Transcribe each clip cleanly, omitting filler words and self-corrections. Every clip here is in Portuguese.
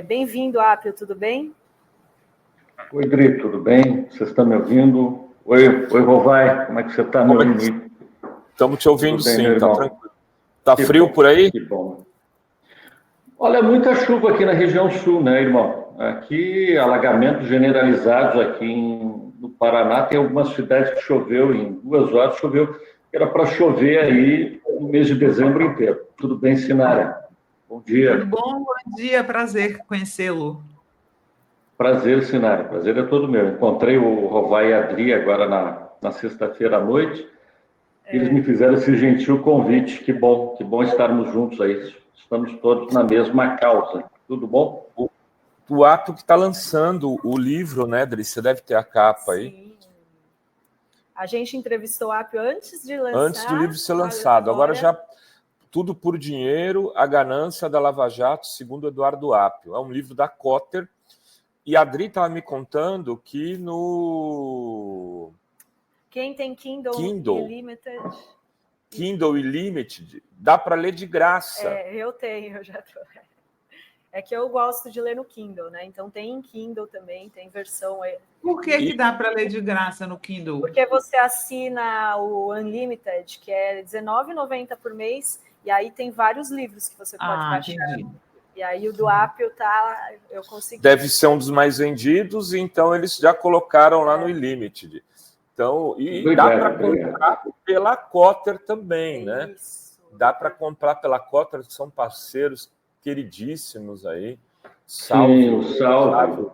Bem-vindo, Apio, tudo bem? Oi, Dri, tudo bem? Vocês estão me ouvindo? Oi, Rovai, como é que você está, meu amigo? Estamos te ouvindo, bem, sim, tá tranquilo. Tá que frio bom, por aí? Que bom. Olha, muita chuva aqui na região sul, né, irmão? Aqui, alagamentos generalizados aqui no Paraná. Tem algumas cidades que choveu em 2 horas, choveu. Era para chover aí no mês de dezembro inteiro. Tudo bem, Sinara? Bom dia. Tudo bom? Bom dia, prazer conhecê-lo. Prazer, Sinara. Prazer é todo meu. Encontrei o Rovai e a Adri agora na sexta-feira à noite. Eles me fizeram esse gentil convite. Que bom estarmos juntos aí. Estamos todos na mesma causa. Tudo bom? O Apio que está lançando o livro, né, Dri? Você deve ter a capa aí. Sim. A gente entrevistou o Apio antes de lançar. Antes do livro ser lançado. Agora já Tudo por Dinheiro, A Ganância da Lava Jato, segundo Eduardo Apio. É um livro da Cotter. E a Adri estava me contando que no... Quem tem Kindle Unlimited, dá para ler de graça. Eu tenho, eu já tô. É que eu gosto de ler no Kindle, né? Então tem em Kindle também, tem versão. Por que dá para ler de graça no Kindle? Porque você assina o Unlimited, que é R$19,90 por mês, e aí tem vários livros que você pode baixar. Entendi. E aí o do Apio eu consegui. Deve ser um dos mais vendidos, então eles já colocaram lá no Unlimited. Então, dá para comprar pela Cotter também, né? Dá para comprar pela Cotter, que são parceiros queridíssimos aí. Sim, o Salve.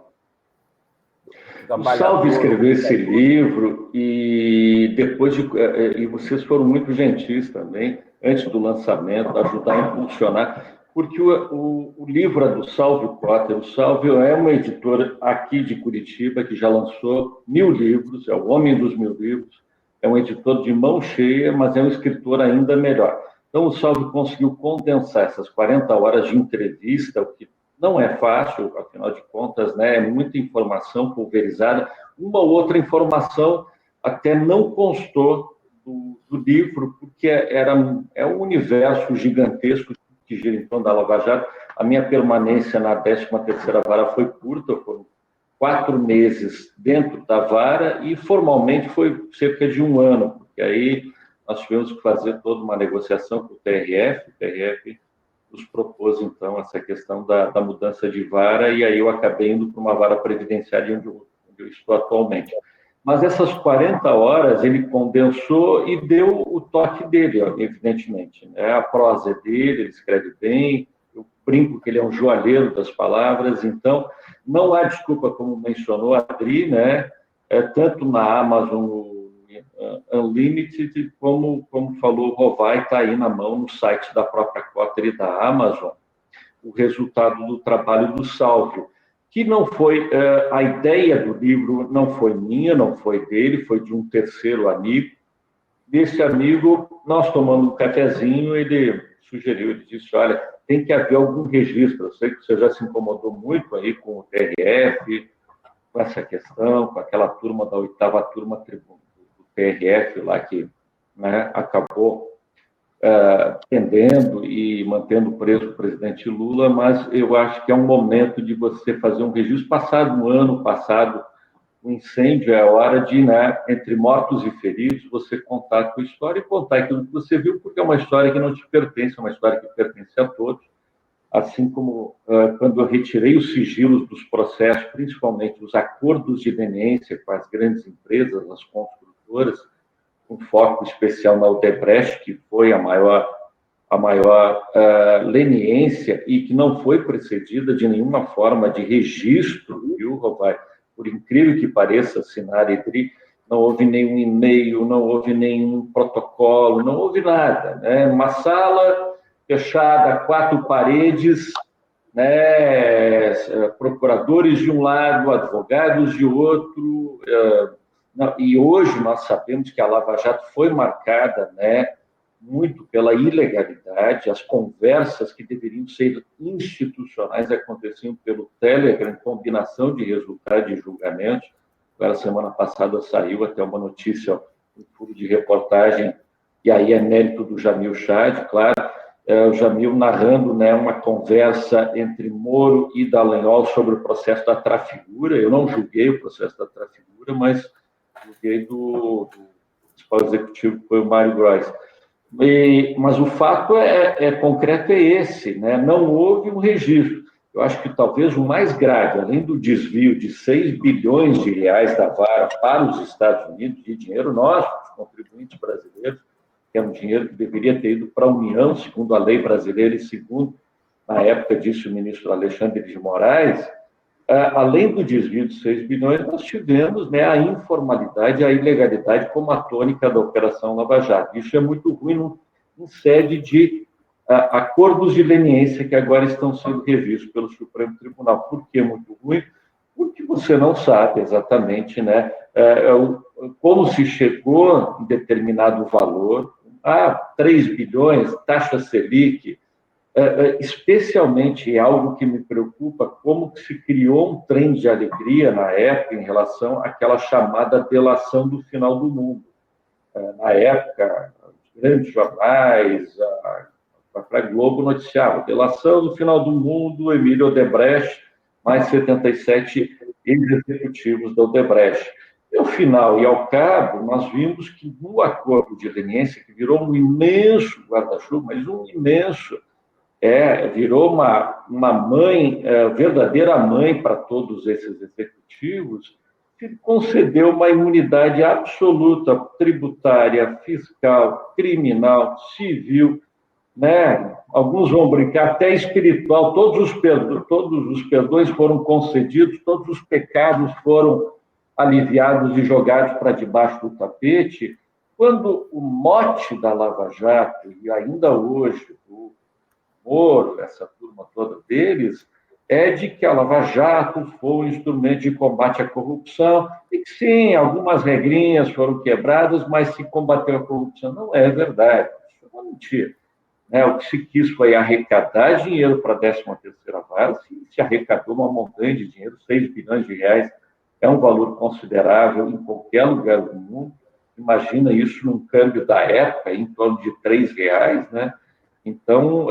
O Salve escreveu esse livro e depois e vocês foram muito gentis também, antes do lançamento, ajudar a impulsionar, porque o livro é do Salve Cotter. O Salve é uma editora aqui de Curitiba que já lançou 1000 livros, é o homem dos 1000 livros, é um editor de mão cheia, mas é um escritor ainda melhor. Então, o Salve conseguiu condensar essas 40 horas de entrevista, o que não é fácil, afinal de contas, né? É muita informação pulverizada. Uma ou outra informação até não constou do livro, porque é um universo gigantesco que gira em torno da Lava Jato. A minha permanência na 13ª Vara foi curta, foram 4 meses dentro da vara e formalmente foi cerca de 1 ano, porque aí nós tivemos que fazer toda uma negociação com o TRF. O TRF nos propôs, então, essa questão da mudança de vara, e aí eu acabei indo para uma vara previdenciária onde eu estou atualmente. Mas essas 40 horas ele condensou e deu o toque dele, evidentemente, né? A prosa é dele, ele escreve bem, eu brinco que ele é um joalheiro das palavras, então não há desculpa, como mencionou a Adri, né? Tanto na Amazon Unlimited, como falou o Rovai, está aí na mão no site da própria Cotter e da Amazon, o resultado do trabalho do Salvio, que não foi, a ideia do livro não foi minha, não foi dele, foi de um terceiro amigo. Desse amigo, nós tomando um cafezinho, ele sugeriu, ele disse, olha, tem que haver algum registro, eu sei que você já se incomodou muito aí com o TRF, com essa questão, com aquela turma da 8ª turma do TRF lá que, né, acabou prendendo e mantendo preso o presidente Lula, mas eu acho que é um momento de você fazer um registro. Passado um ano, passado o incêndio, é a hora de, né, entre mortos e feridos, você contar a sua história e contar aquilo que você viu, porque é uma história que não te pertence, é uma história que pertence a todos. Assim como quando eu retirei os sigilos dos processos, principalmente os acordos de leniência com as grandes empresas, as construtoras, com foco especial na Odebrecht, que foi a maior leniência e que não foi precedida de nenhuma forma de registro, viu, Rovai? Por incrível que pareça, Sinara e Dri, não houve nenhum e-mail, não houve nenhum protocolo, não houve nada, né? Uma sala fechada, 4 paredes, né? Procuradores de um lado, advogados de outro. E hoje nós sabemos que a Lava Jato foi marcada, né, muito pela ilegalidade. As conversas que deveriam ser institucionais aconteciam pelo Telegram, em combinação de resultados de julgamentos. Agora, semana passada saiu até uma notícia, um furo de reportagem, e aí é mérito do Jamil Chad, claro, o Jamil narrando, né, uma conversa entre Moro e Dallagnol sobre o processo da trafigura. Eu não julguei o processo da trafigura, mas julguei do principal executivo, que foi o Mário Gross. Mas o fato concreto é esse, né? Não houve um registro. Eu acho que talvez o mais grave, além do desvio de 6 bilhões de reais da vara para os Estados Unidos, de dinheiro nosso, dos contribuintes brasileiros, que é um dinheiro que deveria ter ido para a União, segundo a lei brasileira, e segundo, na época, disse o ministro Alexandre de Moraes, além do desvio de 6 bilhões, nós tivemos, né, a informalidade, a ilegalidade como a tônica da Operação Lava Jato. Isso é muito ruim em sede de acordos de leniência que agora estão sendo revistos pelo Supremo Tribunal. Por que é muito ruim? Porque você não sabe exatamente, né, como se chegou em determinado valor, 3 bilhões, taxa Selic, especialmente é algo que me preocupa, como que se criou um trem de alegria na época em relação àquela chamada delação do final do mundo. Na época, os grandes jornais, a Globo noticiava, delação do final do mundo, Emílio Odebrecht, mais 77 ex-executivos da Odebrecht. E ao final e ao cabo, nós vimos que no acordo de leniência, que virou um imenso guarda-chuva, mas um imenso, virou uma mãe, verdadeira mãe para todos esses executivos, que concedeu uma imunidade absoluta, tributária, fiscal, criminal, civil, né? Alguns vão brincar, até espiritual, todos os perdões foram concedidos, todos os pecados foram aliviados e jogados para debaixo do tapete, quando o mote da Lava Jato, e ainda hoje, o Moro, essa turma toda deles, é de que a Lava Jato foi um instrumento de combate à corrupção, e que sim, algumas regrinhas foram quebradas, mas se combateu a corrupção. Não é verdade, isso é uma mentira. O que se quis foi arrecadar dinheiro para a 13ª vara, se arrecadou uma montanha de dinheiro, 6 bilhões de reais, é um valor considerável em qualquer lugar do mundo. Imagina isso num câmbio da época, em torno de R$3, né? Então,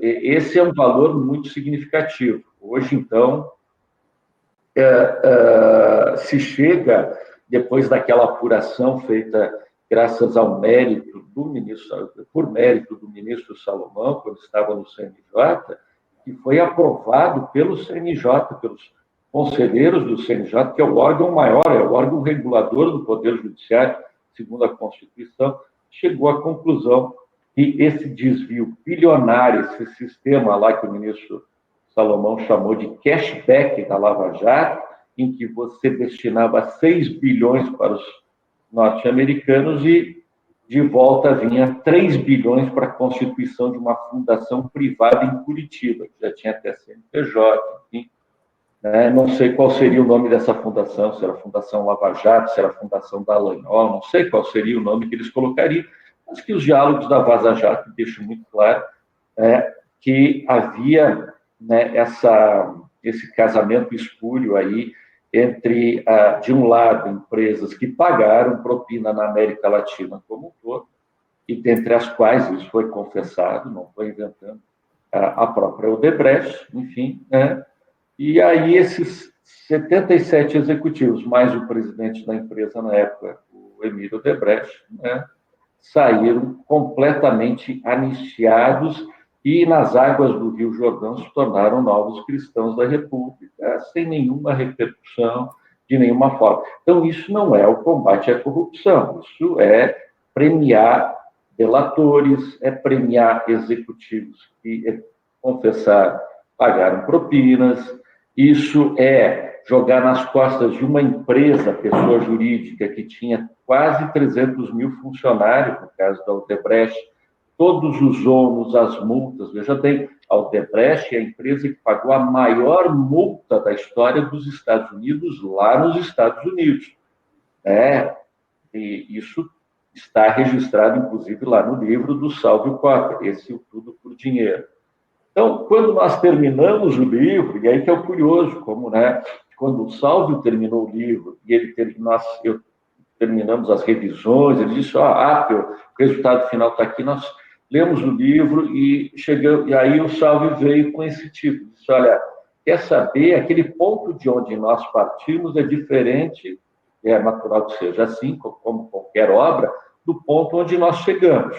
esse é um valor muito significativo. Hoje, então, se chega, depois daquela apuração feita graças ao mérito do ministro, por mérito do ministro Salomão, quando estava no CNJ, que foi aprovado pelo CNJ, pelos conselheiros do CNJ, que é o órgão maior, é o órgão regulador do Poder Judiciário, segundo a Constituição, chegou à conclusão que esse desvio bilionário, esse sistema lá que o ministro Salomão chamou de cashback da Lava Jato, em que você destinava 6 bilhões para os norte-americanos e de volta vinha 3 bilhões para a constituição de uma fundação privada em Curitiba, que já tinha até CNPJ, enfim. Não sei qual seria o nome dessa fundação, se era a Fundação Lava Jato, se era a Fundação Dallagnol, não sei qual seria o nome que eles colocariam, mas que os diálogos da Vaza Jato deixam muito claro que havia, né, esse casamento espúrio aí entre, de um lado, empresas que pagaram propina na América Latina como um todo, e dentre as quais, isso foi confessado, não estou inventando, a própria Odebrecht, enfim, né? E aí esses 77 executivos, mais o presidente da empresa na época, o Emílio Odebrecht, né, saíram completamente anistiados e nas águas do Rio Jordão se tornaram novos cristãos da República, sem nenhuma repercussão, de nenhuma forma. Então, isso não é o combate à corrupção, isso é premiar delatores, é premiar executivos que, confessar, pagaram propinas, isso é jogar nas costas de uma empresa, pessoa jurídica, que tinha quase 300 mil funcionários, no caso da Odebrecht, todos os ônus, as multas. Veja bem, a Odebrecht é a empresa que pagou a maior multa da história dos Estados Unidos, lá nos Estados Unidos. E isso está registrado, inclusive, lá no livro do Salvio Cotter, esse Tudo por Dinheiro. Então, quando nós terminamos o livro, e aí que é o curioso, como, né, quando o Salvio terminou o livro, e terminamos as revisões, ele disse, o resultado final está aqui, nós lemos o livro e aí o Salvi veio com esse título. Disse, olha, quer saber, aquele ponto de onde nós partimos é diferente, é natural que seja assim, como qualquer obra, do ponto onde nós chegamos.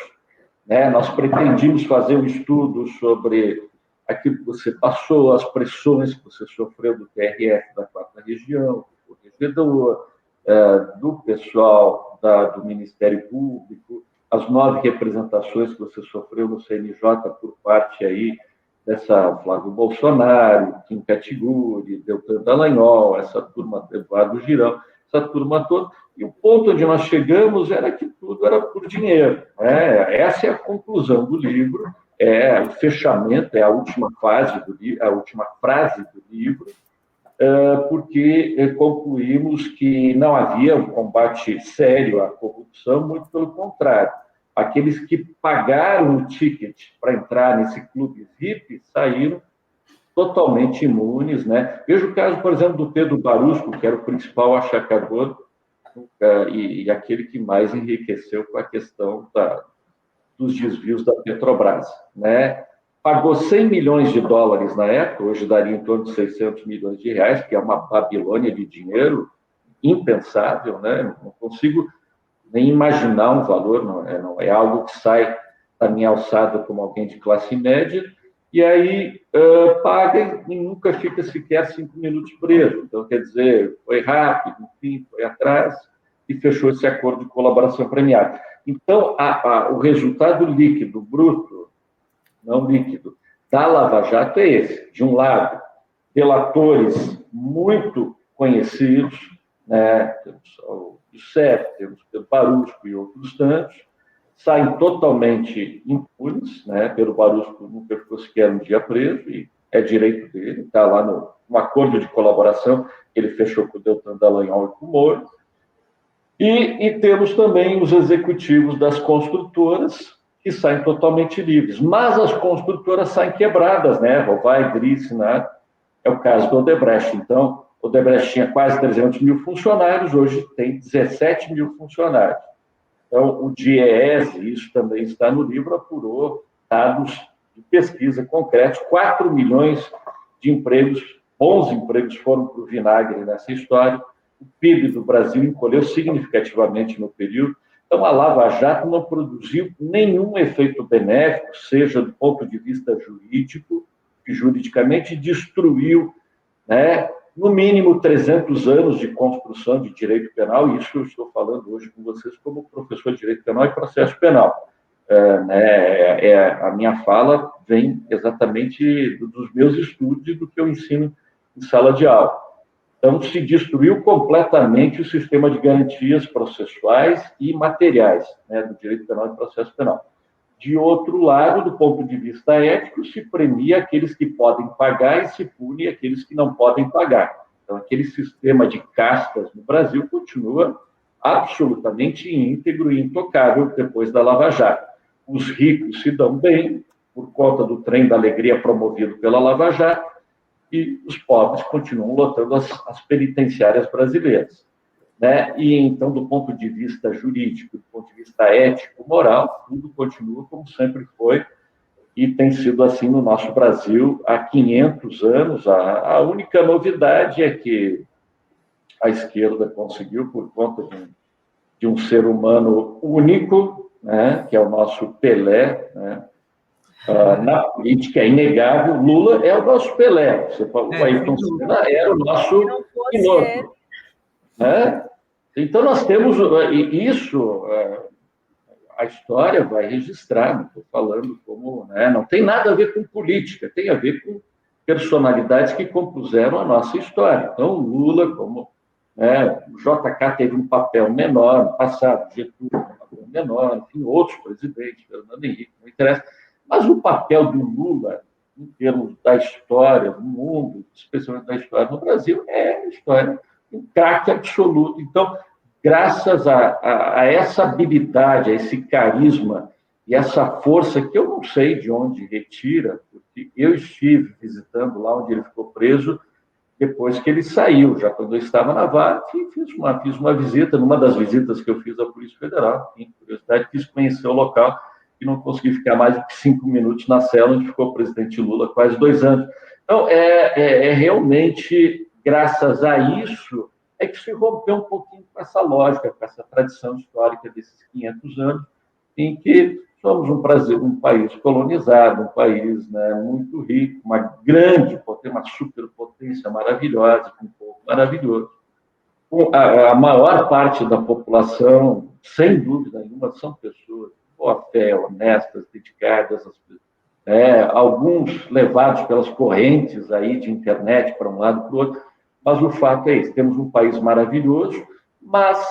Né? Nós pretendíamos fazer um estudo sobre aquilo que você passou, as pressões que você sofreu do TRF da 4ª Região, do regedor, do pessoal do Ministério Público, as 9 representações que você sofreu no CNJ por parte aí dessa Flávio Bolsonaro, Kim Kachiguri, Deltan Dallagnol, essa turma, Eduardo Girão, essa turma toda. E o ponto onde nós chegamos era que tudo era por dinheiro. Né? Essa é a conclusão do livro, é o fechamento, é a última fase a última frase do livro, porque concluímos que não havia um combate sério à corrupção, muito pelo contrário. Aqueles que pagaram o ticket para entrar nesse clube VIP saíram totalmente imunes. Né? Veja o caso, por exemplo, do Pedro Barusco, que era o principal achacador e aquele que mais enriqueceu com a questão dos desvios da Petrobras. Né? Pagou 100 milhões de dólares na época, hoje daria em torno de 600 milhões de reais, que é uma Babilônia de dinheiro impensável, né? Não consigo nem imaginar um valor, não é algo que sai da minha alçada como alguém de classe média, e aí paga e nunca fica sequer 5 minutos preso. Então, quer dizer, foi rápido, enfim, foi atrás e fechou esse acordo de colaboração premiada. Então, o resultado líquido, bruto, não líquido, da Lava Jato é esse. De um lado, delatores muito conhecidos, né? Temos o CEF, temos o Barusco e outros tantos, saem totalmente impunes, né? Pelo Barusco nunca ficou sequer um dia preso, e é direito dele, está lá no acordo de colaboração que ele fechou com o Deltan Dallagnol e com o Moro. E temos também os executivos das construtoras, que saem totalmente livres. Mas as construtoras saem quebradas, né? Rovai, Grice, né? É o caso do Odebrecht. Então, o Odebrecht tinha quase 300 mil funcionários, hoje tem 17 mil funcionários. Então, o DIEESE, isso também está no livro, apurou dados de pesquisa concretos, 4 milhões de empregos, bons empregos foram para o vinagre nessa história. O PIB do Brasil encolheu significativamente no período. Então, a Lava Jato não produziu nenhum efeito benéfico, seja do ponto de vista jurídico, que juridicamente destruiu, né, no mínimo 300 anos de construção de direito penal, e isso eu estou falando hoje com vocês como professor de direito penal e processo penal. A minha fala vem exatamente dos meus estudos e do que eu ensino em sala de aula. Então, se destruiu completamente o sistema de garantias processuais e materiais, né, do direito penal e processo penal. De outro lado, do ponto de vista ético, se premia aqueles que podem pagar e se pune aqueles que não podem pagar. Então, aquele sistema de castas no Brasil continua absolutamente íntegro e intocável depois da Lava Jato. Os ricos se dão bem por conta do trem da alegria promovido pela Lava Jato, e os pobres continuam lotando as penitenciárias brasileiras. Né? E, então, do ponto de vista jurídico, do ponto de vista ético, moral, tudo continua como sempre foi, e tem sido assim no nosso Brasil há 500 anos. A única novidade é que a esquerda conseguiu, por conta de um ser humano único, né, que é o nosso Pelé, né? Na política é inegável, Lula é o nosso Pelé. Você falou, o Ayrton Senna era o nosso piloto. Né? Então, nós temos isso, a história vai registrar, não estou falando como... Né, não tem nada a ver com política, tem a ver com personalidades que compuseram a nossa história. Então, Lula, como... Né, o JK teve um papel menor no passado, Getúlio um papel menor, enfim, outros presidentes, Fernando Henrique, não interessa. Mas o papel do Lula, em termos da história do mundo, especialmente da história no Brasil, é a história um craque absoluto. Então, graças a essa habilidade, a esse carisma e essa força que eu não sei de onde retira, porque eu estive visitando lá onde ele ficou preso depois que ele saiu, já quando eu estava na VART, fiz uma visita, numa das visitas que eu fiz à Polícia Federal, em curiosidade, quis conhecer o local e não consegui ficar mais de 5 minutos na cela onde ficou o presidente Lula quase 2 anos. Então, realmente, graças a isso, é que se rompeu um pouquinho com essa lógica, com essa tradição histórica desses 500 anos, em que somos um país colonizado, um país, né, muito rico, uma grande potência, uma superpotência maravilhosa, com um povo maravilhoso. A maior parte da população, sem dúvida nenhuma, são pessoas de boa fé, honestas, dedicadas, alguns levados pelas correntes aí de internet para um lado e para o outro, mas o fato é esse, temos um país maravilhoso, mas,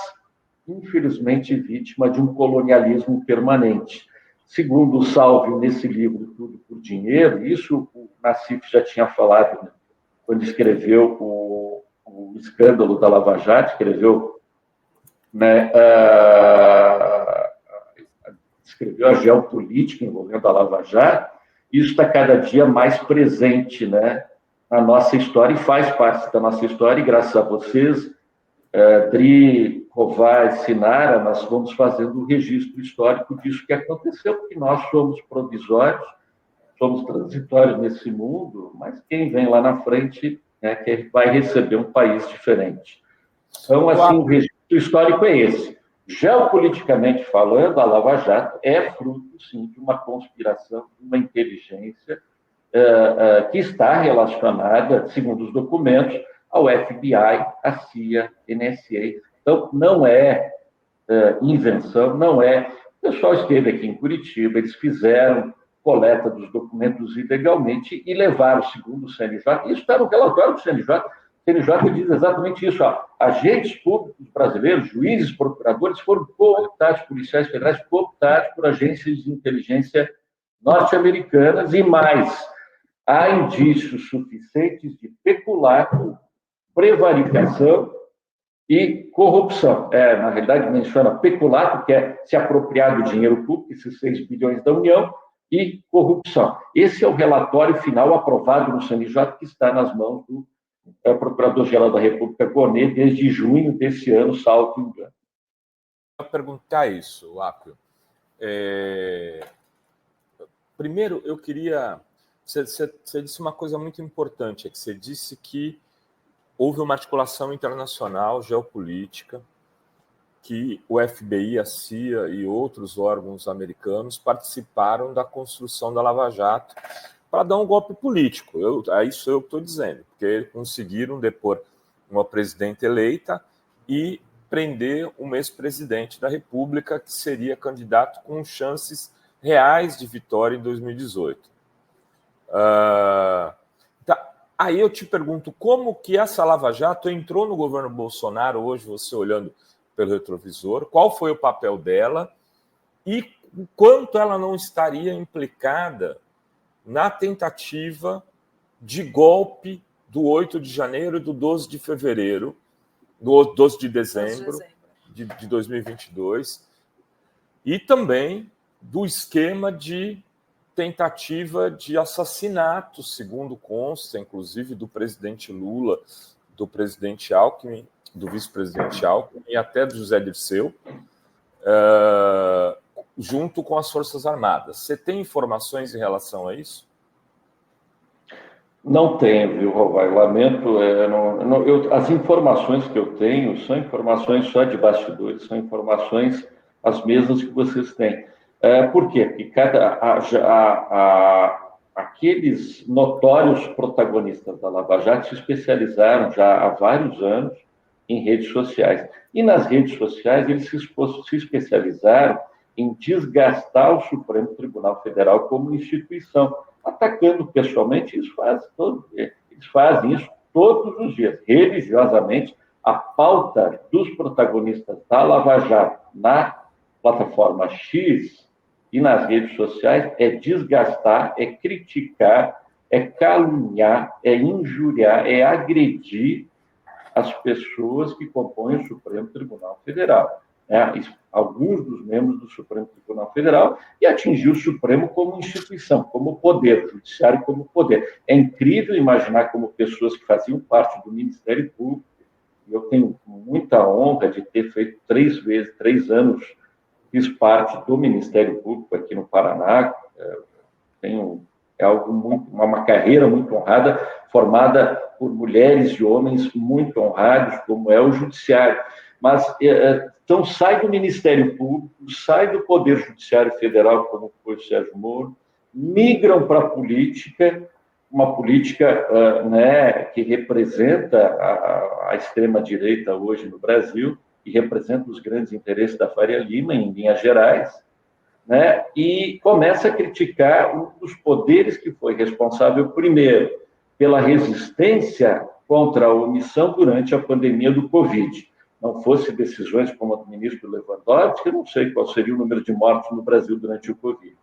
infelizmente, vítima de um colonialismo permanente. Segundo o Salvio, nesse livro, Tudo por Dinheiro, isso o Nassif já tinha falado, né, quando escreveu o escândalo da Lava Jato, escreveu, né, escreveu a geopolítica envolvendo a Lava Jato. Isso está cada dia mais presente, né, na nossa história, e faz parte da nossa história, e graças a vocês, Dri, Rovai, Sinara, nós vamos fazendo o registro histórico disso que aconteceu, porque nós somos provisórios, somos transitórios nesse mundo, mas quem vem lá na frente, né, que vai receber um país diferente. Então, assim, o registro histórico é esse. Geopoliticamente falando, a Lava Jato é fruto, sim, de uma conspiração, de uma inteligência que está relacionada, segundo os documentos, ao FBI, à CIA, NSA. Então, não é invenção, não é... O pessoal esteve aqui em Curitiba, eles fizeram coleta dos documentos ilegalmente e levaram, segundo o CNJ, isso está no relatório do CNJ, o CNJ diz exatamente isso, ó, agentes públicos brasileiros, juízes, procuradores, foram cooptados, policiais federais cooptados por agências de inteligência norte-americanas e mais. Há indícios suficientes de peculato, prevaricação e corrupção. Na realidade, menciona peculato, que é se apropriar do dinheiro público, esses 6 bilhões da União, e corrupção. Esse é o relatório final aprovado no CNJ, que está nas mãos do Procurador-Geral da República, Gonet, desde junho desse ano, salvo engano. Eu vou perguntar isso, Apio. Primeiro, eu queria... Você disse uma coisa muito importante, é que você disse que houve uma articulação internacional geopolítica, que o FBI, a CIA e outros órgãos americanos participaram da construção da Lava Jato para dar um golpe político. Isso eu estou dizendo, porque conseguiram depor uma presidente eleita e prender um ex-presidente da República que seria candidato com chances reais de vitória em 2018. Aí eu te pergunto, como que essa Lava Jato entrou no governo Bolsonaro hoje, você olhando pelo retrovisor, qual foi o papel dela e o quanto ela não estaria implicada na tentativa de golpe do 8 de janeiro e do 12 de fevereiro, do 12 de dezembro de 2022, e também do esquema de tentativa de assassinato, segundo consta, inclusive, do presidente Lula, do presidente Alckmin, do vice-presidente Alckmin e até do José Dirceu, junto com as Forças Armadas. Você tem informações em relação a isso? Não tenho, viu, Rovai? Lamento. As informações que eu tenho são informações só de bastidores, são informações as mesmas que vocês têm. Por quê? Porque aqueles notórios protagonistas da Lava Jato se especializaram já há vários anos em redes sociais. E nas redes sociais eles se especializaram em desgastar o Supremo Tribunal Federal como instituição, atacando pessoalmente. Eles fazem isso todos os dias, religiosamente. A pauta dos protagonistas da Lava Jato na plataforma X e nas redes sociais é desgastar, é criticar, é caluniar, é injuriar, é agredir as pessoas que compõem o Supremo Tribunal Federal. Alguns dos membros do Supremo Tribunal Federal, e atingir o Supremo como instituição, como poder, o Judiciário como poder. É incrível imaginar como pessoas que faziam parte do Ministério Público, e eu tenho muita honra de ter feito 3 anos fiz parte do Ministério Público aqui no Paraná, uma carreira muito honrada, formada por mulheres e homens muito honrados, como é o Judiciário. Mas, então, sai do Ministério Público, sai do Poder Judiciário Federal, como foi o Sérgio Moro, migram para a política, uma política que representa a extrema-direita hoje no Brasil, e representa os grandes interesses da Faria Lima, em linhas gerais, né? E começa a criticar um dos poderes que foi responsável, primeiro, pela resistência contra a omissão durante a pandemia do Covid. Não fosse decisões como a do ministro Lewandowski, eu não sei qual seria o número de mortos no Brasil durante o Covid.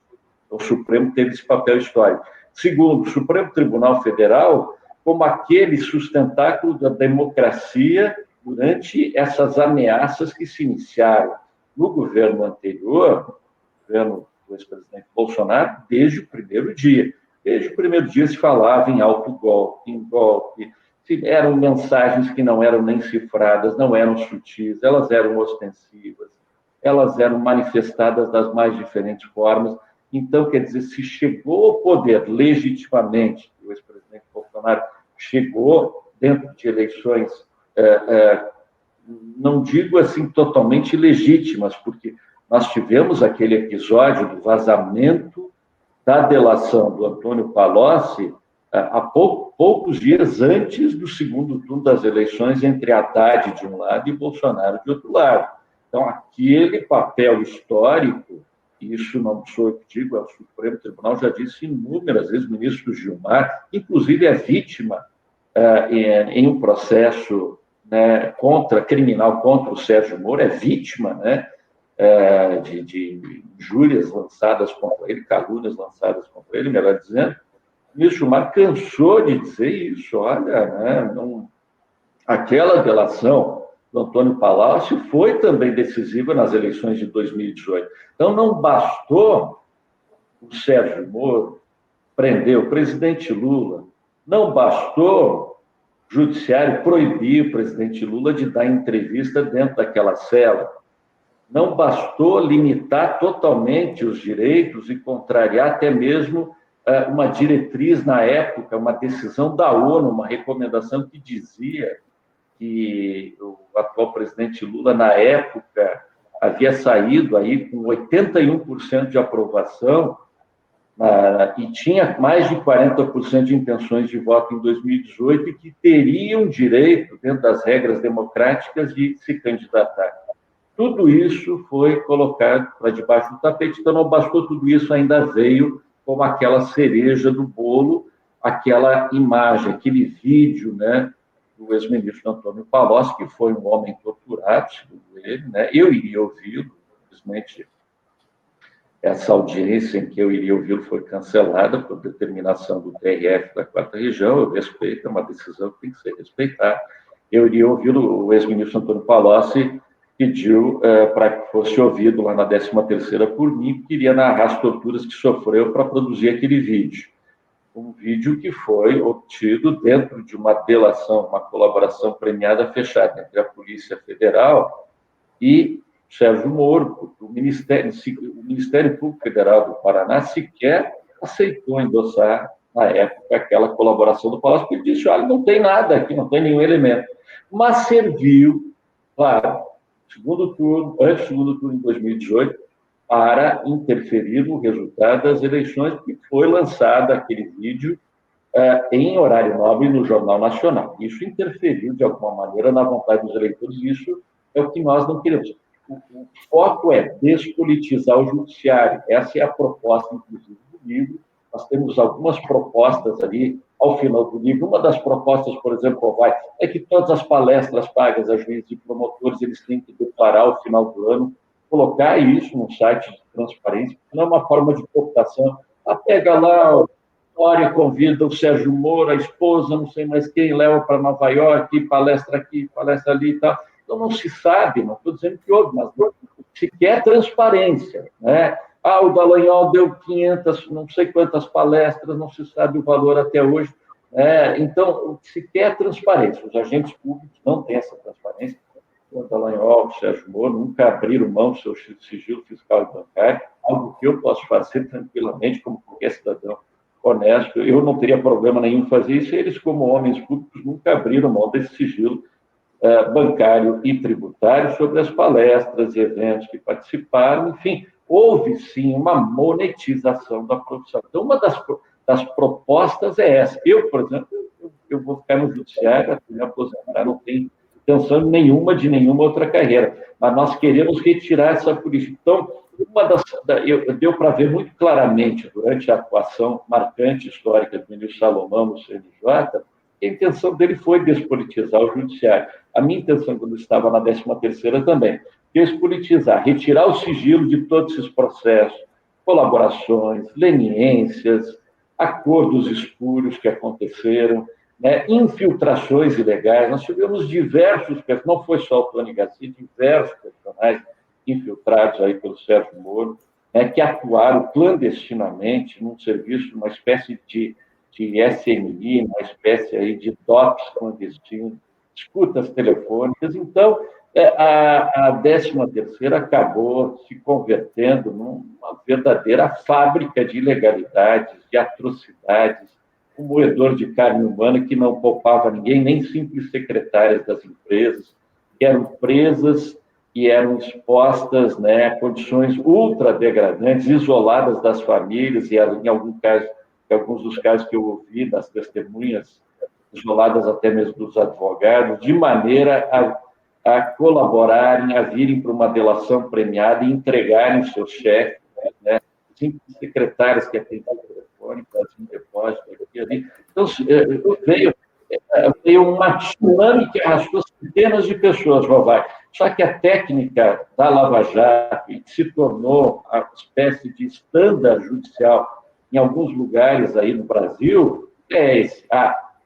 Então, o Supremo teve esse papel histórico. Segundo, o Supremo Tribunal Federal, como aquele sustentáculo da democracia durante essas ameaças que se iniciaram no governo anterior, governo do ex-presidente Bolsonaro, desde o primeiro dia. Desde o primeiro dia se falava em autogolpe, em golpe, eram mensagens que não eram nem cifradas, não eram sutis, elas eram ostensivas, elas eram manifestadas das mais diferentes formas. Então, quer dizer, se chegou ao poder legitimamente, o ex-presidente Bolsonaro chegou dentro de eleições, não digo assim totalmente legítimas, porque nós tivemos aquele episódio do vazamento da delação do Antônio Palocci há poucos dias antes do segundo turno das eleições, entre Haddad de um lado e Bolsonaro de outro lado. Então, aquele papel histórico, isso não sou eu que digo, é o Supremo Tribunal, já disse inúmeras vezes, o ministro Gilmar, inclusive é vítima em um processo criminal contra o Sérgio Moro, é vítima, né, de injúrias lançadas contra ele, calúnias lançadas contra ele, melhor dizendo. O ministro Gilmar cansou de dizer isso, olha, né, aquela delação do Antônio Palocci foi também decisiva nas eleições de 2018. Então, não bastou o Sérgio Moro prender o presidente Lula, não bastou o Judiciário proibir o presidente Lula de dar entrevista dentro daquela cela, não bastou limitar totalmente os direitos e contrariar até mesmo uma diretriz na época, uma decisão da ONU, uma recomendação que dizia que o atual presidente Lula, na época, havia saído aí com 81% de aprovação e tinha mais de 40% de intenções de voto em 2018 e que teriam direito, dentro das regras democráticas, de se candidatar. Tudo isso foi colocado para debaixo do tapete, então não bastou tudo isso, ainda veio como aquela cereja do bolo, aquela imagem, aquele vídeo, né, do ex-ministro Antônio Palocci, que foi um homem torturado, segundo ele, né? Eu iria ouvi-lo, simplesmente essa audiência em que eu iria ouvi-lo foi cancelada por determinação do TRF da 4ª Região, eu respeito, é uma decisão que tem que ser respeitada. Eu iria ouvi-lo, o ex-ministro Antônio Palocci pediu para que fosse ouvido lá na 13ª por mim, que iria narrar as torturas que sofreu para produzir aquele vídeo. Um vídeo que foi obtido dentro de uma delação, uma colaboração premiada fechada entre a Polícia Federal e Sérgio Moro, porque o Ministério Público Federal do Paraná sequer aceitou endossar, na época, aquela colaboração do Palácio, porque disse, olha, não tem nada aqui, não tem nenhum elemento. Mas serviu, claro, antes do segundo turno em 2018, para interferir no resultado das eleições, que foi lançado aquele vídeo em horário nobre no Jornal Nacional. Isso interferiu, de alguma maneira, na vontade dos eleitores, e isso é o que nós não queremos. O foco é despolitizar o judiciário. Essa é a proposta, inclusive, do livro. Nós temos algumas propostas ali ao final do livro. Uma das propostas, por exemplo, é que todas as palestras pagas a juízes e promotores eles têm que declarar ao final do ano, colocar isso no site de transparência, não é uma forma de cooptação. Pega lá, Dória convida o Sérgio Moro, a esposa, não sei mais quem, leva para Nova York, aqui, palestra ali e tal. Então, não se sabe, não estou dizendo que houve, mas se quer transparência, né? O Dallagnol deu 500, não sei quantas palestras, não se sabe o valor até hoje. Então, se quer transparência, os agentes públicos não têm essa transparência. tanto Dallagnol, Sérgio Moro, nunca abriram mão do seu sigilo fiscal e bancário, algo que eu posso fazer tranquilamente, como qualquer cidadão honesto. Eu não teria problema nenhum em fazer isso, e eles, como homens públicos, nunca abriram mão desse sigilo bancário e tributário sobre as palestras e eventos que participaram. Enfim, houve, sim, uma monetização da profissão. Então, uma das propostas é essa. Eu, por exemplo, eu vou ficar no judiciário até me aposentar, não tenho intenção nenhuma de nenhuma outra carreira, mas nós queremos retirar essa política. Então, deu para ver muito claramente, durante a atuação marcante histórica do ministro Salomão no CNJ, que a intenção dele foi despolitizar o judiciário. A minha intenção, quando eu estava na 13ª também, despolitizar, retirar o sigilo de todos esses processos, colaborações, leniências, acordos espúrios que aconteceram, né, infiltrações ilegais. Nós tivemos diversos, não foi só o Tony Garcia, diversos personagens infiltrados aí pelo Sérgio Moro, né, que atuaram clandestinamente num serviço, uma espécie de SMI, uma espécie aí de DOPS clandestino, escutas telefônicas. Então, a 13ª acabou se convertendo numa verdadeira fábrica de ilegalidades, de atrocidades, um moedor de carne humana que não poupava ninguém, nem simples secretárias das empresas, que eram presas e eram expostas, né, a condições ultra degradantes, isoladas das famílias, e em alguns dos casos que eu ouvi, das testemunhas, isoladas até mesmo dos advogados, de maneira a colaborarem, a virem para uma delação premiada e entregarem seus chefes, né, simples secretárias que atendiam o telefone, faziam depósito aqui e ali. Então, veio uma tsunami que arrastou centenas de pessoas, Rovai. Só que a técnica da Lava Jato, que se tornou a espécie de estándar judicial em alguns lugares aí no Brasil, é esse.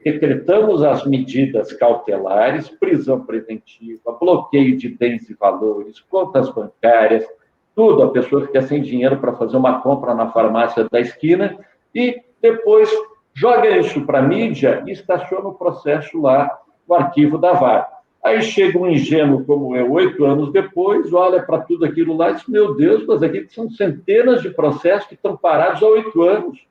Decretamos as medidas cautelares, prisão preventiva, bloqueio de bens e valores, contas bancárias, tudo, a pessoa fica sem dinheiro para fazer uma compra na farmácia da esquina e depois joga isso para a mídia e estaciona o processo lá no arquivo da VAR. Aí chega um ingênuo como eu, 8 anos depois, olha para tudo aquilo lá e diz, meu Deus, mas aqui são centenas de processos que estão parados há 8 anos.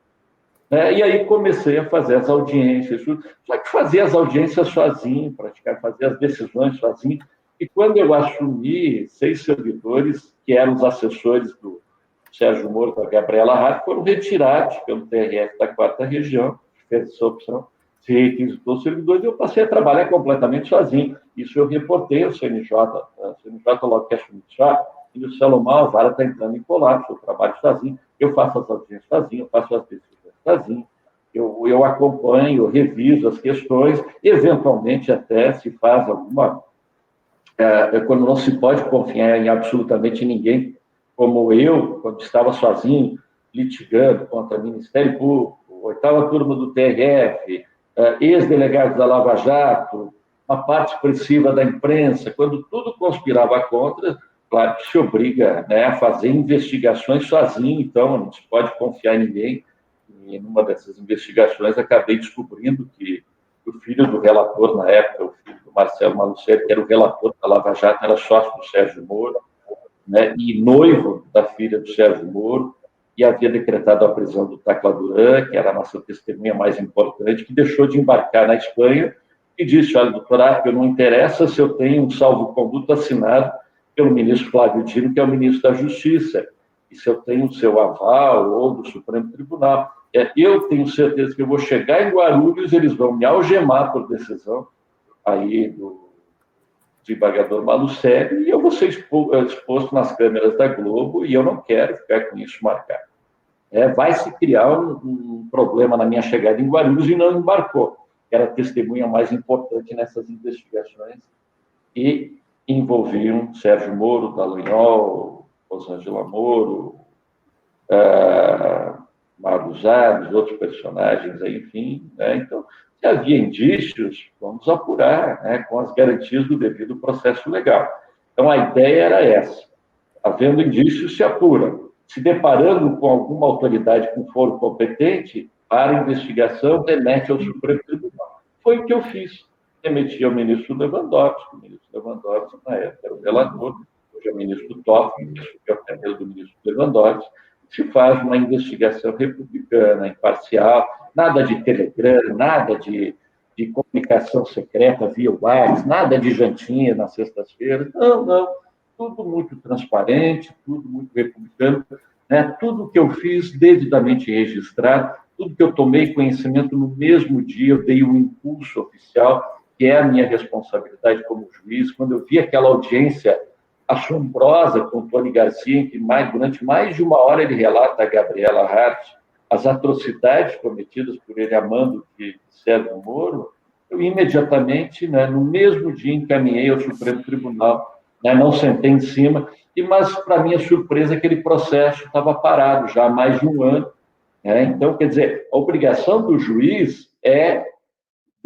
E aí comecei a fazer as audiências, só que fazia as audiências sozinho, fazer as decisões sozinho. E quando eu assumi, 6 servidores, que eram os assessores do Sérgio Moro, da Gabriela Hart, foram retirados pelo TRF da 4ª Região, que fez essa opção, se requisitou os servidores, e eu passei a trabalhar completamente sozinho. Isso eu reportei ao CNJ, o CNJ logo que assumi e o Salomão Alvara está entrando em colapso, eu trabalho sozinho, eu faço as audiências sozinho, eu faço as decisões sozinho, eu acompanho, eu reviso as questões, eventualmente até se faz alguma... quando não se pode confiar em absolutamente ninguém, como eu, quando estava sozinho, litigando contra o Ministério Público, 8ª turma do TRF, ex-delegados da Lava Jato, uma parte expressiva da imprensa, quando tudo conspirava contra, claro que se obriga, né, a fazer investigações sozinho, então não se pode confiar em ninguém. E numa dessas investigações acabei descobrindo que o filho do relator na época, o filho do Marcelo Malucelli, que era o relator da Lava Jato, era sócio do Sérgio Moro, né, e noivo da filha do Sérgio Moro, e havia decretado a prisão do Tacla Duran, que era a nossa testemunha mais importante, que deixou de embarcar na Espanha e disse, olha, doutor Apio, não interessa se eu tenho um salvo-conduto assinado pelo ministro Flávio Dino, que é o ministro da Justiça, e se eu tenho o seu aval ou do Supremo Tribunal. Eu tenho certeza que eu vou chegar em Guarulhos, eles vão me algemar por decisão aí do desembargador Malucelli, e eu vou ser exposto nas câmeras da Globo, e eu não quero ficar com isso marcado. Vai se criar um problema na minha chegada em Guarulhos, e não embarcou. Era a testemunha mais importante nessas investigações, e envolviam Sérgio Moro, Dallagnol, Rosângela Moro, Mário Zanes, outros personagens, enfim, né? Então, se havia indícios, vamos apurar, né, com as garantias do devido processo legal. Então, a ideia era essa. Havendo indícios, se apura. Se deparando com alguma autoridade com foro competente, para a investigação, remete ao Supremo Tribunal. Foi o que eu fiz. remetia ao ministro Lewandowski. O ministro Lewandowski, na época, era o relator, hoje é o ministro Toffoli, que é o cabelo do ministro Lewandowski. Se faz uma investigação republicana, imparcial, nada de Telegram, nada de comunicação secreta via WhatsApp, nada de jantinha nas sextas-feiras. Não, não. Tudo muito transparente, tudo muito republicano, né? Tudo que eu fiz devidamente registrado, tudo que eu tomei conhecimento no mesmo dia, eu dei um impulso oficial, que é a minha responsabilidade como juiz. Quando eu vi aquela audiência assombrosa com o Tony Garcia, em que durante mais de uma hora ele relata a Gabriela Hart as atrocidades cometidas por ele a mando de Sérgio Moro, eu imediatamente, né, no mesmo dia, encaminhei ao Supremo Tribunal, né, não sentei em cima, mas, para minha surpresa, aquele processo estava parado já há mais de um ano. Né? Então, quer dizer, a obrigação do juiz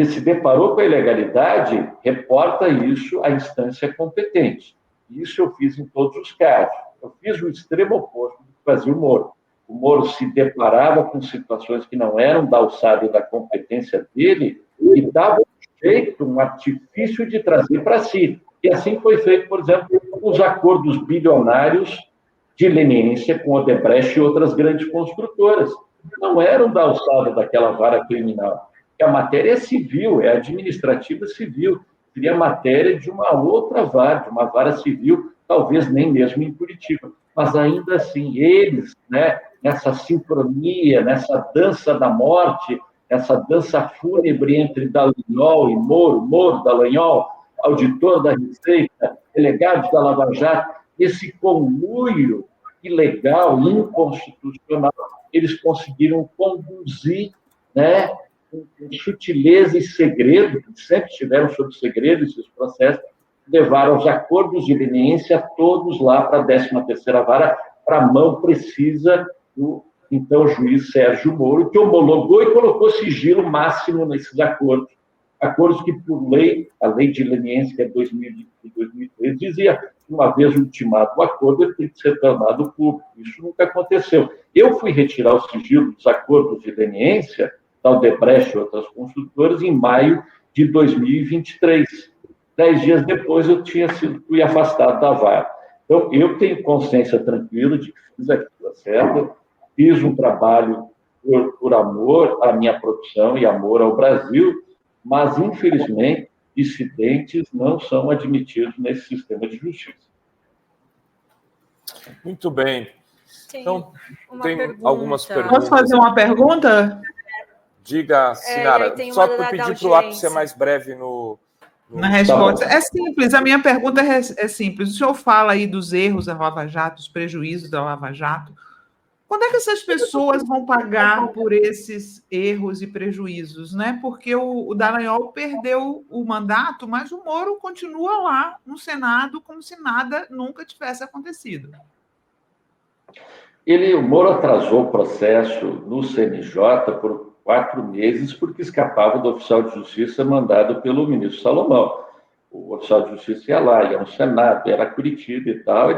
se deparou com a ilegalidade, reporta isso à instância competente. Isso eu fiz em todos os casos. Eu fiz o extremo oposto do que fazia o Moro. O Moro se deparava com situações que não eram da alçada e da competência dele e dava um jeito, um artifício de trazer para si. E assim foi feito, por exemplo, com os acordos bilionários de leniência com Odebrecht e outras grandes construtoras. Não eram da alçada daquela vara criminal. A matéria é civil, é administrativa civil. Seria matéria de uma outra vara, de uma vara civil, talvez nem mesmo em Curitiba. Mas ainda assim, eles, né, nessa sincronia, nessa dança da morte, essa dança fúnebre entre Dallagnol e Moro, Moro, Dallagnol, auditor da Receita, delegado da Lava Jato, esse conluio ilegal, inconstitucional, eles conseguiram conduzir, né, com sutileza e segredo, que sempre estiveram sob segredo esses processos, levaram os acordos de leniência todos lá para a 13ª Vara, para a mão precisa do, então, juiz Sérgio Moro, que homologou e colocou sigilo máximo nesses acordos. Acordos que, por lei, a lei de leniência, que é 2013, dizia que, uma vez ultimado o acordo, ele tem que ser tornado público. Isso nunca aconteceu. Eu fui retirar o sigilo dos acordos de leniência, da Odebrecht e outras construtoras, em maio de 2023. 10 dias depois, eu fui afastado da vara. Então, eu tenho consciência tranquila de que fiz aquilo certo, fiz um trabalho por amor à minha profissão e amor ao Brasil, mas, infelizmente, dissidentes não são admitidos nesse sistema de justiça. Muito bem. Então, tem pergunta. algumas perguntas. Posso fazer uma pergunta? Diga, Sinara, só para pedir para o lápis ser mais breve na resposta. É simples, a minha pergunta é simples. O senhor fala aí dos erros da Lava Jato, dos prejuízos da Lava Jato. Quando é que essas pessoas vão pagar por esses erros e prejuízos, né? Porque o Dallagnol perdeu o mandato, mas o Moro continua lá no Senado como se nada nunca tivesse acontecido. O Moro atrasou o processo no CNJ por 4 meses porque escapava do oficial de justiça mandado pelo ministro Salomão. O oficial de justiça ia lá, ia no Senado, era Curitiba e tal,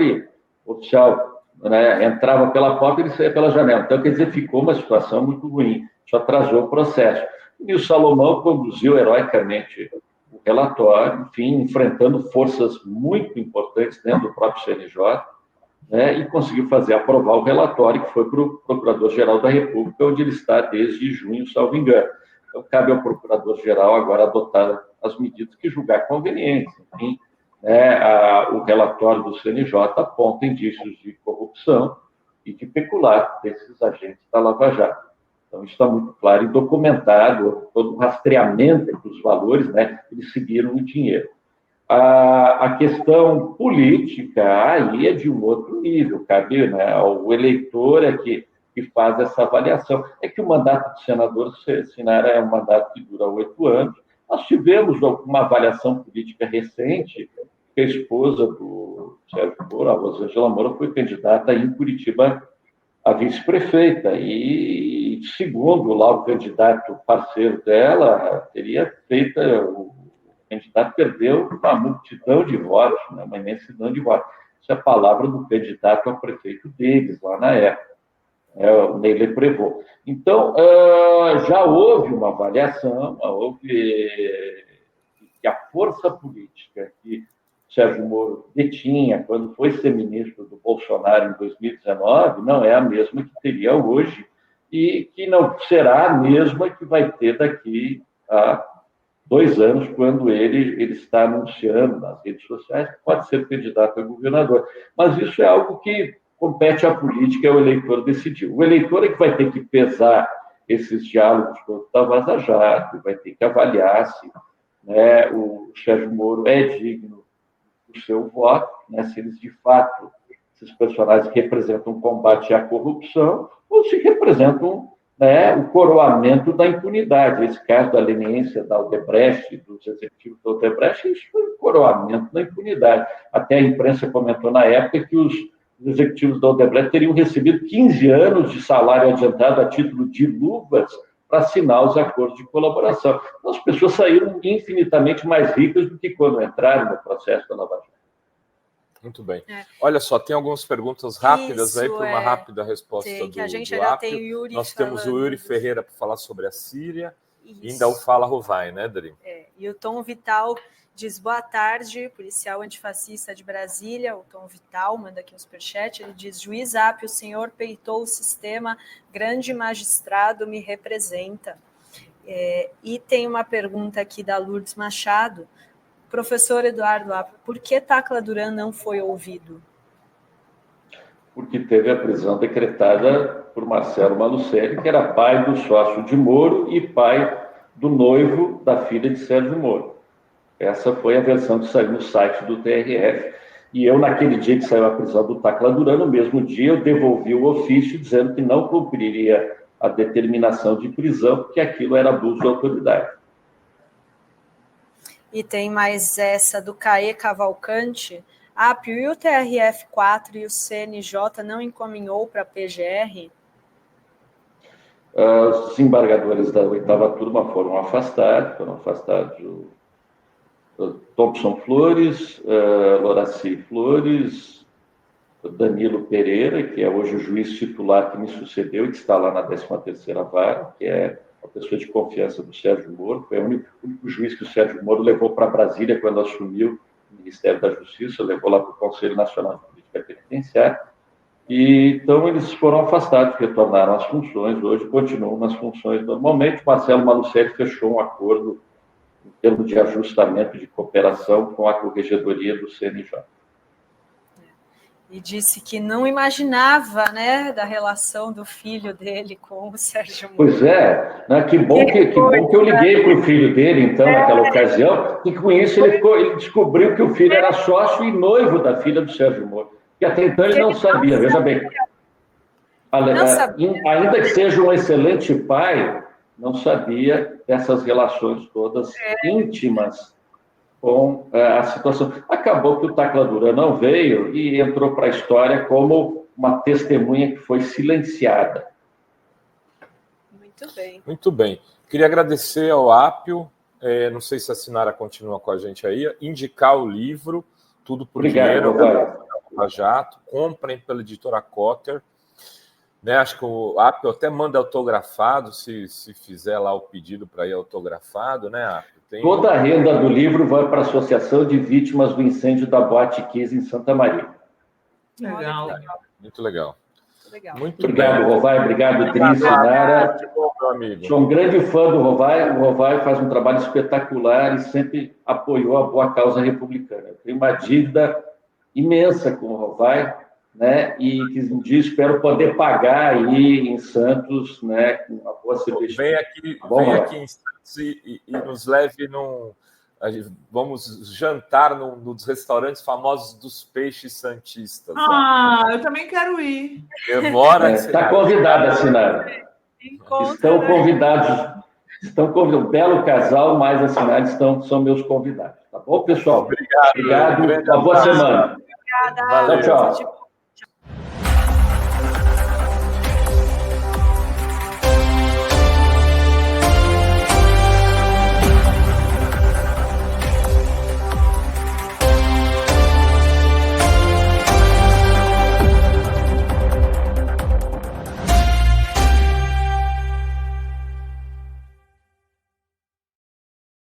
o oficial, né, entrava pela porta e ele saía pela janela. Então, quer dizer, ficou uma situação muito ruim. Isso atrasou o processo. E o Salomão conduziu heroicamente o relatório, enfim, enfrentando forças muito importantes dentro do próprio CNJ, né, e conseguiu aprovar o relatório, que foi para o Procurador-Geral da República, onde ele está desde junho, salvo engano. Então, cabe ao Procurador-Geral agora adotar as medidas que julgar convenientes. Enfim, o relatório do CNJ aponta indícios de corrupção e de peculato desses agentes da Lava Jato. Então, isso está muito claro e documentado, todo o rastreamento dos valores, né, eles seguiram o dinheiro. A questão política aí é de um outro nível, cabe, né, o eleitor é que faz essa avaliação. É que o mandato de senador, Sinara, é um mandato que dura 8 anos. Nós tivemos uma avaliação política recente, que a esposa do Sérgio Moro, a Rosângela Moura, foi candidata em Curitiba a vice-prefeita, e segundo lá o candidato parceiro dela, teria feito, o candidato perdeu uma multidão de votos, né, uma imensidão de votos. Isso é a palavra do candidato ao prefeito deles, lá na época, o Neyley Prévost. Então, já houve uma avaliação, força política que Sérgio Moro detinha quando foi ser ministro do Bolsonaro em 2019 não é a mesma que teria hoje e que não será a mesma que vai ter daqui a 2 anos, quando ele está anunciando nas redes sociais que pode ser candidato a governador. Mas isso é algo que compete à política, é o eleitor decidir. O eleitor é que vai ter que pesar esses diálogos todos da Vaza Jato, vai ter que avaliar se, né, o Sérgio Moro é digno do seu voto, né, se eles de fato, esses personagens representam um combate à corrupção ou se representam, né, o coroamento da impunidade. Esse caso da leniência da Odebrecht, dos executivos da Odebrecht, isso foi um coroamento da impunidade. Até a imprensa comentou na época que os executivos da Odebrecht teriam recebido 15 anos de salário adiantado a título de luvas para assinar os acordos de colaboração. Então, as pessoas saíram infinitamente mais ricas do que quando entraram no processo da Lava Jato. Muito bem. Olha só, tem algumas perguntas rápidas Isso, aí para uma rápida resposta tem, que a gente do ainda Apio. tem o Yuri. Nós temos o Yuri Ferreira para falar sobre a Síria. Isso. E ainda o Fala Rovai, né, Dri? E o Tom Vital diz: boa tarde, policial antifascista de Brasília. O Tom Vital manda aqui um superchat. Ele diz: juiz Apio, o senhor peitou o sistema, grande magistrado, me representa. E tem uma pergunta aqui da Lourdes Machado. Professor Eduardo Apio, por que Tacla Duran não foi ouvido? Porque teve a prisão decretada por Marcelo Malucelli, que era pai do sócio de Moro e pai do noivo da filha de Sérgio Moro. Essa foi a versão que saiu no site do TRF. E eu, naquele dia que saiu a prisão do Tacla Duran, no mesmo dia eu devolvi o ofício dizendo que não cumpriria a determinação de prisão, porque aquilo era abuso de autoridade. E tem mais essa do Caê Cavalcante. Apio, e o TRF4 e o CNJ não encaminhou para a PGR? Os desembargadores da 8ª turma foram afastados o Thompson Flores, Loraci Flores, Danilo Pereira, que é hoje o juiz titular que me sucedeu e que está lá na 13ª Vara, que é a pessoa de confiança do Sérgio Moro, foi o único juiz que o Sérgio Moro levou para Brasília quando assumiu o Ministério da Justiça, levou lá para o Conselho Nacional de Política Penitenciária, e então eles foram afastados, retornaram às funções, hoje continuam nas funções normalmente. Marcelo Malucelli fechou um acordo em termos de ajustamento de cooperação com a Corregedoria do CNJ. E disse que não imaginava, né, da relação do filho dele com o Sérgio Moro. Pois é, né? Que bom que eu liguei para o filho dele, então, naquela ocasião, e com isso ele descobriu que o filho era sócio e noivo da filha do Sérgio Moro, que até então ele não sabia, veja bem. Ainda que seja um excelente pai, não sabia dessas relações todas íntimas com a situação. Acabou que o Tacla Duran não veio e entrou para a história como uma testemunha que foi silenciada. Muito bem. Muito bem. Queria agradecer ao Apio, não sei se a Sinara continua com a gente aí, indicar o livro, Tudo por Dinheiro, Lava Jato, comprem pela editora Cotter. Né, acho que o Apio até manda autografado, se fizer lá o pedido para ir autografado, né, Apio? Toda a renda do livro vai para a Associação de Vítimas do Incêndio da Boate Kiss em Santa Maria. Legal. Muito legal. Muito obrigado, bem. Rovai. Obrigado, Tris, Sinara. Sou um grande fã do Rovai. O Rovai faz um trabalho espetacular e sempre apoiou a boa causa republicana. Eu tenho uma dívida imensa com o Rovai, né? E que um dia espero poder pagar aí em Santos, né? Com uma boa cerveja. Vem aqui em Santos e nos leve vamos jantar num dos restaurantes famosos dos peixes santistas. Eu também quero ir. Demora. Está convidada, Sinara. Estão convidados. Um belo casal, mais a Sinara são meus convidados. Tá bom, pessoal? Obrigado. Uma boa semana. Obrigada. Tchau.